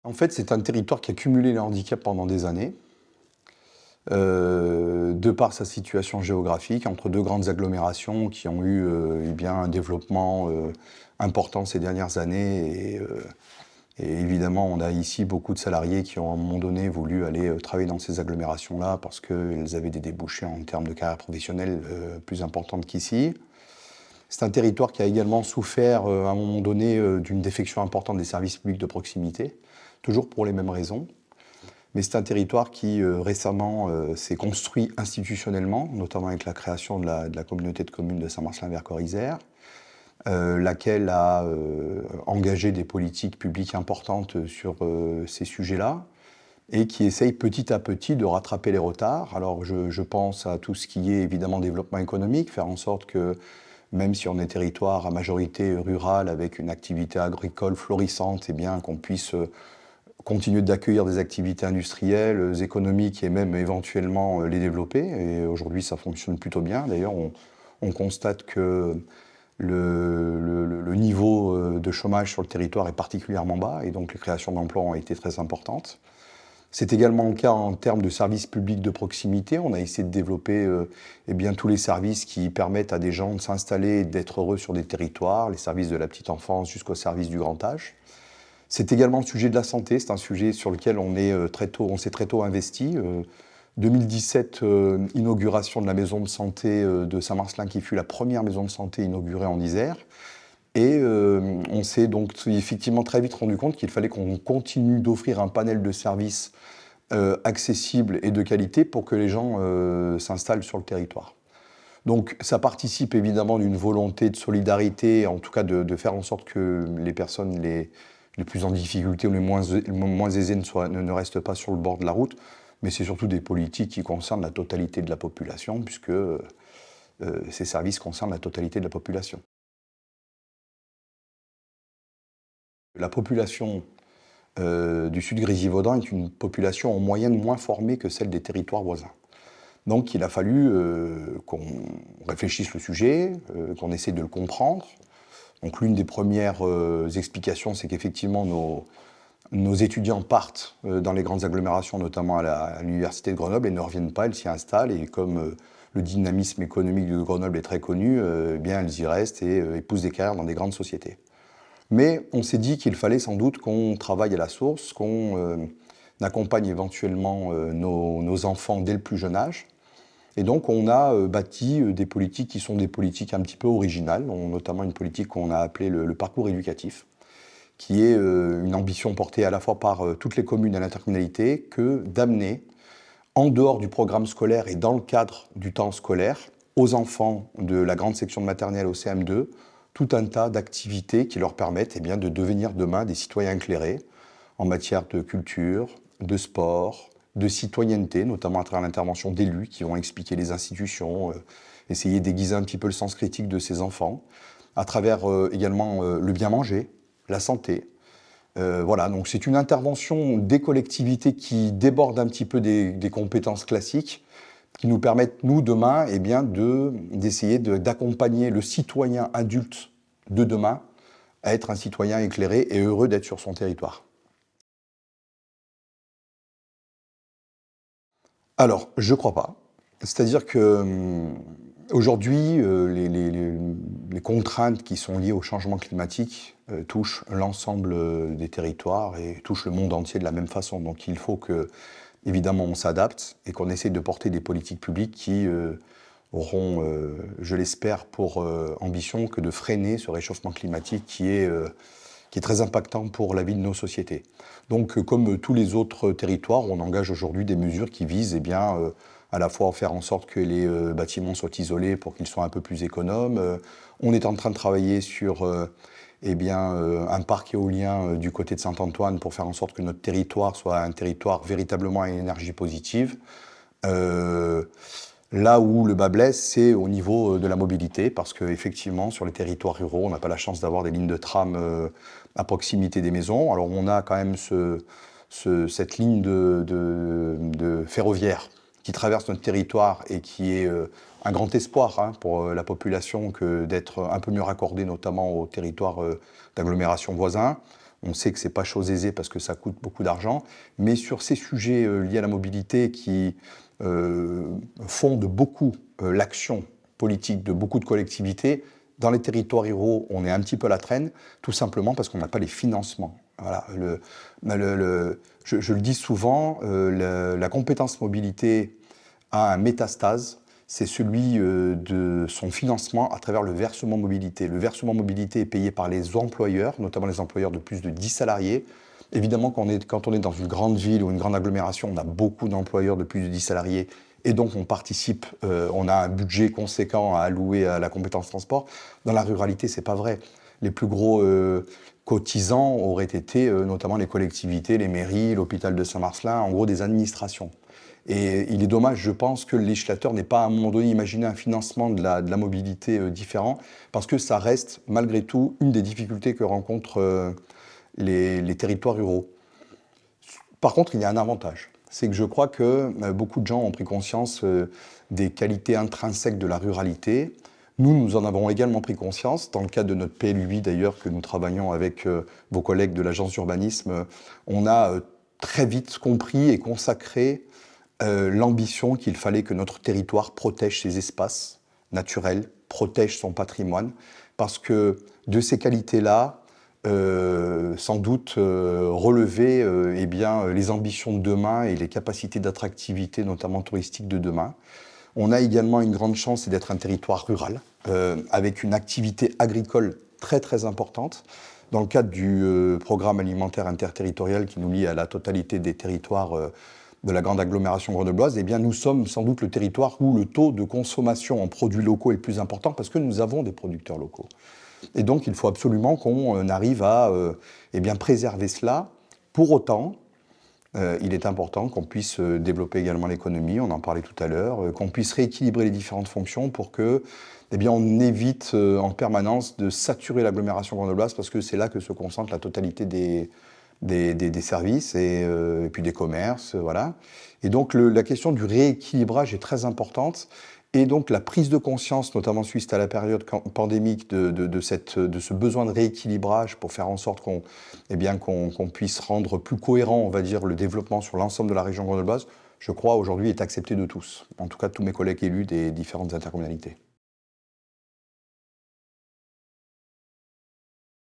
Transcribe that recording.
En fait, c'est un territoire qui a cumulé les handicaps pendant des années, de par sa situation géographique, entre deux grandes agglomérations qui ont eu eh bien, un développement important ces dernières années. Et évidemment, on a ici beaucoup de salariés qui ont à un moment donné voulu aller travailler dans ces agglomérations-là parce qu'elles avaient des débouchés en termes de carrière professionnelle plus importantes qu'ici. C'est un territoire qui a également souffert à un moment donné d'une défection importante des services publics de proximité, toujours pour les mêmes raisons. Mais c'est un territoire qui récemment s'est construit institutionnellement, notamment avec la création de la communauté de communes de Saint-Marcellin-Vercors-Isère, laquelle a engagé des politiques publiques importantes sur ces sujets-là et qui essaye petit à petit de rattraper les retards. Alors je pense à tout ce qui est évidemment développement économique, faire en sorte que même si on est territoire à majorité rurale avec une activité agricole florissante, eh bien qu'on puisse continuer d'accueillir des activités industrielles, économiques et même éventuellement les développer. Et aujourd'hui, ça fonctionne plutôt bien. D'ailleurs, on constate que le niveau de chômage sur le territoire est particulièrement bas et donc les créations d'emplois ont été très importantes. C'est également le cas en termes de services publics de proximité. On a essayé de développer eh bien, tous les services qui permettent à des gens de s'installer et d'être heureux sur des territoires, les services de la petite enfance jusqu'aux services du grand âge. C'est également le sujet de la santé. C'est un sujet sur lequel on s'est très tôt investi. 2017, inauguration de la maison de santé de Saint-Marcellin, qui fut la première maison de santé inaugurée en Isère. Et on s'est donc effectivement très vite rendu compte qu'il fallait qu'on continue d'offrir un panel de services accessibles et de qualité pour que les gens s'installent sur le territoire. Donc ça participe évidemment d'une volonté de solidarité, en tout cas de faire en sorte que les personnes les plus en difficulté ou les moins aisées ne restent pas sur le bord de la route, mais c'est surtout des politiques qui concernent la totalité de la population, puisque ces services concernent la totalité de la population. La population du sud Grésivaudan est une population en moyenne moins formée que celle des territoires voisins. Donc il a fallu qu'on réfléchisse le sujet, qu'on essaie de le comprendre. Donc l'une des premières explications, c'est qu'effectivement nos étudiants partent dans les grandes agglomérations, notamment à l'université de Grenoble, et ne reviennent pas, elles s'y installent, et comme le dynamisme économique de Grenoble est très connu, eh bien elles y restent et épousent des carrières dans des grandes sociétés. Mais on s'est dit qu'il fallait sans doute qu'on travaille à la source, qu'on accompagne éventuellement nos enfants dès le plus jeune âge. Et donc on a bâti des politiques qui sont des politiques un petit peu originales, notamment une politique qu'on a appelée le parcours éducatif, qui est une ambition portée à la fois par toutes les communes et l'intercommunalité, que d'amener, en dehors du programme scolaire et dans le cadre du temps scolaire, aux enfants de la grande section de maternelle au CM2, tout un tas d'activités qui leur permettent eh bien, de devenir demain des citoyens éclairés en matière de culture, de sport, de citoyenneté, notamment à travers l'intervention d'élus qui vont expliquer les institutions, essayer d'aiguiser un petit peu le sens critique de ces enfants, à travers également le bien manger, la santé. Voilà, donc c'est une intervention des collectivités qui déborde un petit peu des compétences classiques, qui nous permettent, nous, demain, eh bien, d'essayer d'accompagner le citoyen adulte de demain à être un citoyen éclairé et heureux d'être sur son territoire. Alors, je ne crois pas. C'est-à-dire que aujourd'hui, les contraintes qui sont liées au changement climatique touchent l'ensemble des territoires et touchent le monde entier de la même façon. Donc il faut que, évidemment, on s'adapte et qu'on essaie de porter des politiques publiques qui auront, je l'espère, pour ambition que de freiner ce réchauffement climatique qui est très impactant pour la vie de nos sociétés. Donc, comme tous les autres territoires, on engage aujourd'hui des mesures qui visent eh bien, à la fois à faire en sorte que les bâtiments soient isolés pour qu'ils soient un peu plus économes. On est en train de travailler sur eh bien, un parc éolien du côté de Saint-Antoine pour faire en sorte que notre territoire soit un territoire véritablement à énergie positive. Là où le bât blesse, c'est au niveau de la mobilité, parce qu'effectivement, sur les territoires ruraux, on n'a pas la chance d'avoir des lignes de tram à proximité des maisons. Alors on a quand même cette ligne de ferroviaire qui traverse notre territoire et qui est un grand espoir pour la population que d'être un peu mieux raccordée, notamment aux territoires d'agglomération voisins. On sait que ce n'est pas chose aisée parce que ça coûte beaucoup d'argent, mais sur ces sujets liés à la mobilité qui fondent beaucoup l'action politique de beaucoup de collectivités, dans les territoires ruraux, on est un petit peu à la traîne, tout simplement parce qu'on n'a pas les financements. Voilà, je le dis souvent, la compétence mobilité a un métastase, c'est celui de son financement à travers le versement mobilité. Le versement mobilité est payé par les employeurs, notamment les employeurs de plus de 10 salariés. Évidemment, quand on est dans une grande ville ou une grande agglomération, on a beaucoup d'employeurs de plus de 10 salariés et donc on participe, on a un budget conséquent à allouer à la compétence transport. Dans la ruralité, c'est pas vrai. Les plus gros cotisants auraient été notamment les collectivités, les mairies, l'hôpital de Saint-Marcelin, en gros des administrations. Et il est dommage, je pense, que le législateur n'ait pas à un moment donné imaginé un financement de la mobilité différent, parce que ça reste malgré tout une des difficultés que rencontrent les territoires ruraux. Par contre, il y a un avantage. C'est que je crois que beaucoup de gens ont pris conscience des qualités intrinsèques de la ruralité. Nous en avons également pris conscience. Dans le cadre de notre PLUI, d'ailleurs, que nous travaillons avec vos collègues de l'agence d'urbanisme, on a très vite compris et consacré l'ambition qu'il fallait que notre territoire protège ses espaces naturels, protège son patrimoine, parce que de ces qualités-là, sans doute relever eh bien, les ambitions de demain et les capacités d'attractivité, notamment touristique de demain. On a également une grande chance, c'est d'être un territoire rural, avec une activité agricole très très importante. Dans le cadre du programme alimentaire interterritorial qui nous lie à la totalité des territoires de la grande agglomération grenobloise, eh bien, nous sommes sans doute le territoire où le taux de consommation en produits locaux est le plus important parce que nous avons des producteurs locaux. Et donc, il faut absolument qu'on arrive à eh bien, préserver cela. Pour autant, il est important qu'on puisse développer également l'économie, on en parlait tout à l'heure, qu'on puisse rééquilibrer les différentes fonctions pour que, eh bien, on évite en permanence de saturer l'agglomération grenobloise parce que c'est là que se concentre la totalité des services et puis des commerces, voilà. Et donc la question du rééquilibrage est très importante. Et donc la prise de conscience, notamment suite à la période pandémique, de ce besoin de rééquilibrage pour faire en sorte qu'on puisse rendre plus cohérent, on va dire, le développement sur l'ensemble de la région grenobloise, je crois aujourd'hui est accepté de tous, en tout cas de tous mes collègues élus des différentes intercommunalités.